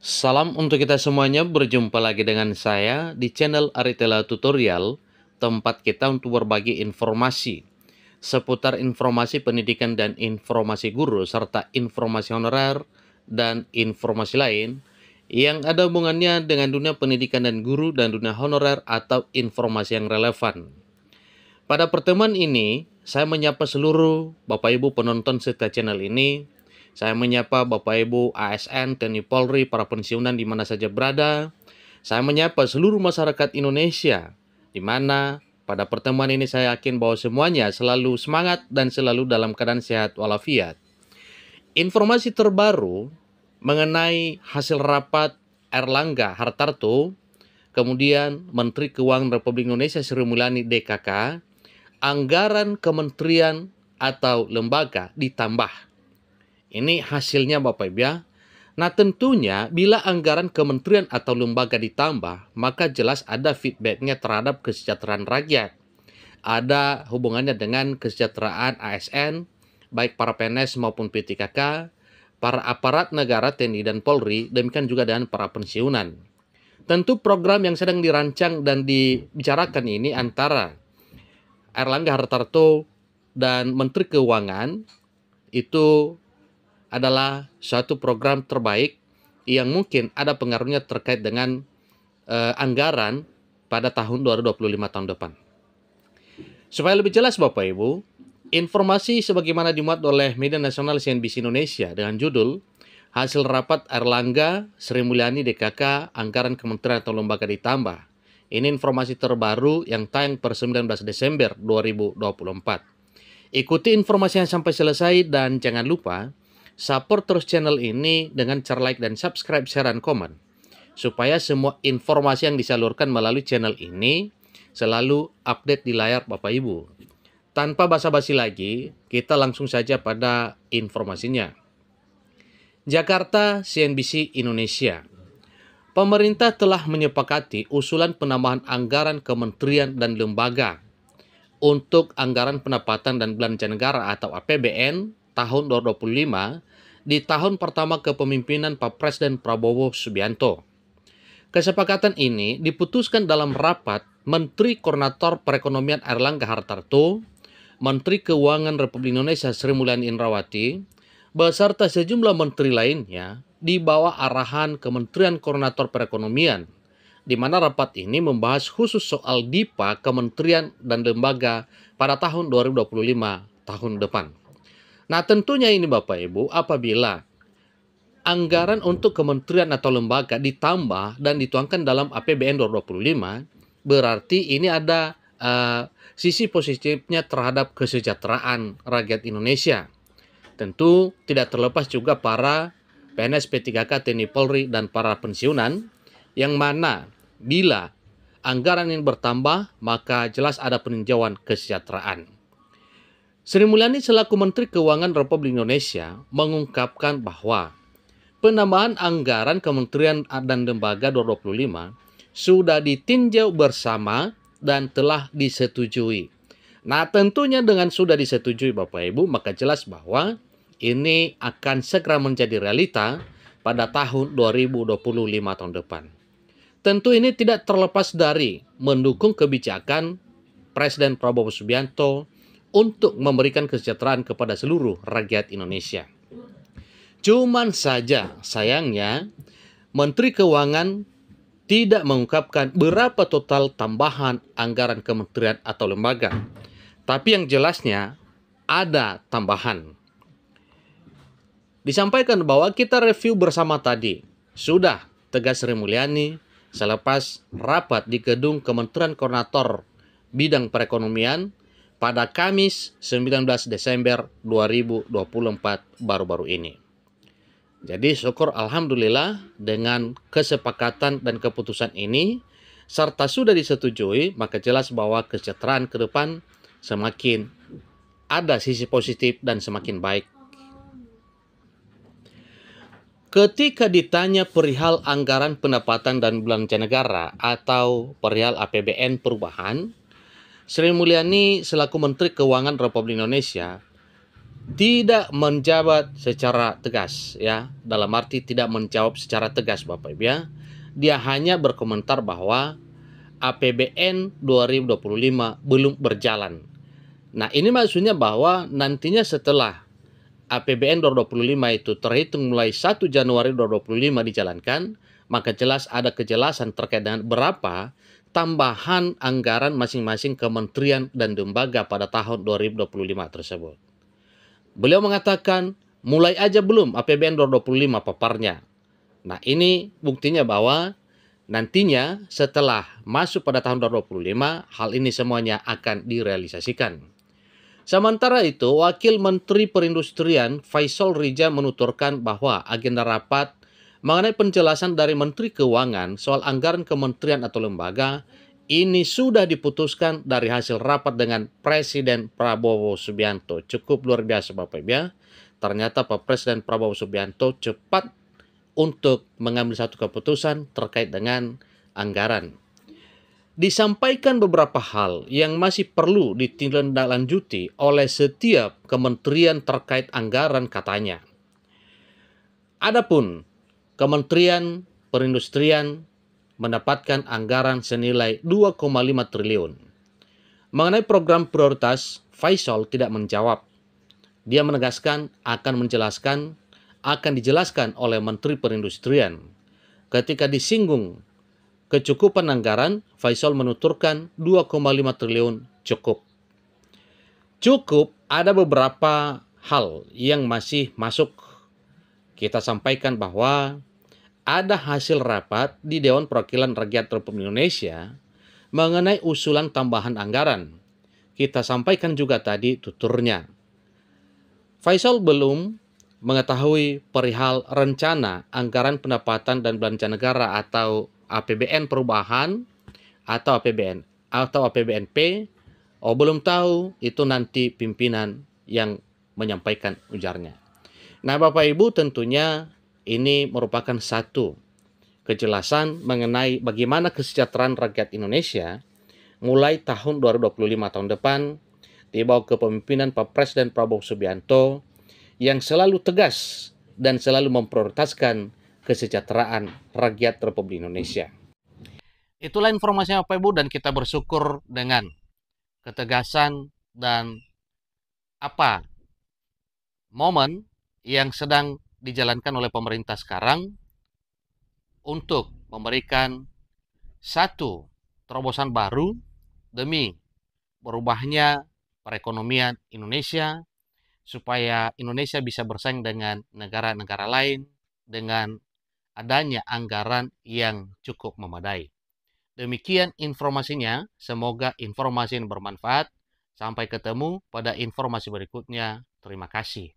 Salam untuk kita semuanya, berjumpa lagi dengan saya di channel Aritela Tutorial, tempat kita untuk berbagi informasi seputar informasi pendidikan dan informasi guru, serta informasi honorer dan informasi lain yang ada hubungannya dengan dunia pendidikan dan guru dan dunia honorer atau informasi yang relevan. Pada pertemuan ini, saya menyapa seluruh Bapak Ibu penonton serta channel ini. Saya menyapa Bapak Ibu ASN, TNI Polri, para pensiunan di mana saja berada. Saya menyapa seluruh masyarakat Indonesia, di mana pada pertemuan ini saya yakin bahwa semuanya selalu semangat dan selalu dalam keadaan sehat walafiat. Informasi terbaru mengenai hasil rapat Erlangga Hartarto, kemudian Menteri Keuangan Republik Indonesia Sri Mulyani DKK, anggaran kementerian atau lembaga ditambah. Ini hasilnya Bapak Ibu ya. Nah tentunya bila anggaran kementerian atau lembaga ditambah, maka jelas ada feedbacknya terhadap kesejahteraan rakyat. Ada hubungannya dengan kesejahteraan ASN, baik para PNS maupun PTKK, para aparat negara TNI dan Polri, demikian juga dengan para pensiunan. Tentu program yang sedang dirancang dan dibicarakan ini antara Erlangga Hartarto dan Menteri Keuangan itu adalah suatu program terbaik yang mungkin ada pengaruhnya terkait dengan anggaran pada tahun 2025 tahun depan. Supaya lebih jelas Bapak Ibu, informasi sebagaimana dimuat oleh media nasional CNBC Indonesia dengan judul Hasil Rapat Erlangga Sri Mulyani DKK Anggaran Kementerian atau Lembaga ditambah. Ini informasi terbaru yang tayang per 19 Desember 2024. Ikuti informasinya sampai selesai dan jangan lupa support terus channel ini dengan cara like dan subscribe, share, dan komen. Supaya semua informasi yang disalurkan melalui channel ini selalu update di layar Bapak Ibu. Tanpa basa-basi lagi, kita langsung saja pada informasinya. Jakarta, CNBC Indonesia. Pemerintah telah menyepakati usulan penambahan anggaran kementerian dan lembaga untuk anggaran pendapatan dan belanja negara atau APBN tahun 2025 di tahun pertama kepemimpinan Pak Presiden Prabowo Subianto. Kesepakatan ini diputuskan dalam rapat Menteri Koordinator Perekonomian Erlangga Hartarto, Menteri Keuangan Republik Indonesia Sri Mulyani Indrawati, beserta sejumlah menteri lainnya di bawah arahan Kementerian Koordinator Perekonomian, di mana rapat ini membahas khusus soal DIPA kementerian dan lembaga pada tahun 2025 tahun depan. Nah tentunya ini Bapak Ibu, apabila anggaran untuk kementerian atau lembaga ditambah dan dituangkan dalam APBN 2025, berarti ini ada sisi positifnya terhadap kesejahteraan rakyat Indonesia. Tentu tidak terlepas juga para PNS, P3K, TNI Polri, dan para pensiunan, yang mana bila anggaran ini bertambah, maka jelas ada peninjauan kesejahteraan. Sri Mulyani selaku Menteri Keuangan Republik Indonesia mengungkapkan bahwa penambahan anggaran kementerian dan lembaga 2025 sudah ditinjau bersama dan telah disetujui. Nah tentunya dengan sudah disetujui Bapak Ibu, maka jelas bahwa ini akan segera menjadi realita pada tahun 2025 tahun depan. Tentu ini tidak terlepas dari mendukung kebijakan Presiden Prabowo Subianto untuk memberikan kesejahteraan kepada seluruh rakyat Indonesia. Cuman saja sayangnya Menteri Keuangan tidak mengungkapkan berapa total tambahan anggaran kementerian atau lembaga. Tapi yang jelasnya ada tambahan. Disampaikan bahwa kita review bersama tadi. Sudah tegas Sri Mulyani selepas rapat di gedung Kementerian Koordinator Bidang Perekonomian pada Kamis 19 Desember 2024 baru-baru ini. Jadi syukur alhamdulillah dengan kesepakatan dan keputusan ini serta sudah disetujui, maka jelas bahwa kesejahteraan ke depan semakin ada sisi positif dan semakin baik. Ketika ditanya perihal anggaran pendapatan dan belanja negara atau perihal APBN perubahan, Sri Mulyani selaku Menteri Keuangan Republik Indonesia tidak menjabat secara tegas, ya, dalam arti tidak menjawab secara tegas Bapak Ibu ya. Dia hanya berkomentar bahwa APBN 2025 belum berjalan. Nah, ini maksudnya bahwa nantinya setelah APBN 2025 itu terhitung mulai 1 Januari 2025 dijalankan, maka jelas ada kejelasan terkait dengan berapa tambahan anggaran masing-masing kementerian dan lembaga pada tahun 2025 tersebut. Beliau mengatakan, mulai aja belum APBN 2025 paparnya. Nah, ini buktinya bahwa nantinya setelah masuk pada tahun 2025, hal ini semuanya akan direalisasikan. Sementara itu, Wakil Menteri Perindustrian Faisal Rija menuturkan bahwa agenda rapat mengenai penjelasan dari Menteri Keuangan soal anggaran kementerian atau lembaga ini sudah diputuskan dari hasil rapat dengan Presiden Prabowo Subianto. Cukup luar biasa Bapak Ibu ya. Ternyata Pak Presiden Prabowo Subianto cepat untuk mengambil satu keputusan terkait dengan anggaran. Disampaikan beberapa hal yang masih perlu ditindaklanjuti oleh setiap kementerian terkait anggaran katanya. Adapun Kementerian Perindustrian mendapatkan anggaran senilai 2,5 triliun. Mengenai program prioritas, Faisal tidak menjawab. Dia menegaskan akan dijelaskan oleh Menteri Perindustrian. Ketika disinggung kecukupan anggaran, Faisal menuturkan 2,5 triliun cukup. Cukup, ada beberapa hal yang masih masuk. Kita sampaikan bahwa ada hasil rapat di Dewan Perwakilan Rakyat Republik Indonesia mengenai usulan tambahan anggaran. Kita sampaikan juga tadi tuturnya. Faisal belum mengetahui perihal rencana anggaran pendapatan dan belanja negara atau APBN perubahan atau APBNP. Belum tahu, itu nanti pimpinan yang menyampaikan, ujarnya. Nah, Bapak Ibu, tentunya ini merupakan satu kejelasan mengenai bagaimana kesejahteraan rakyat Indonesia mulai tahun 2025 tahun depan di bawah kepemimpinan Pak Presiden Prabowo Subianto yang selalu tegas dan selalu memprioritaskan kesejahteraan rakyat Republik Indonesia. Itulah informasinya Bapak Ibu, dan kita bersyukur dengan ketegasan dan momen yang sedang dijalankan oleh pemerintah sekarang untuk memberikan satu terobosan baru demi berubahnya perekonomian Indonesia, supaya Indonesia bisa bersaing dengan negara-negara lain dengan adanya anggaran yang cukup memadai. Demikian informasinya, semoga informasi ini bermanfaat. Sampai ketemu pada informasi berikutnya. Terima kasih.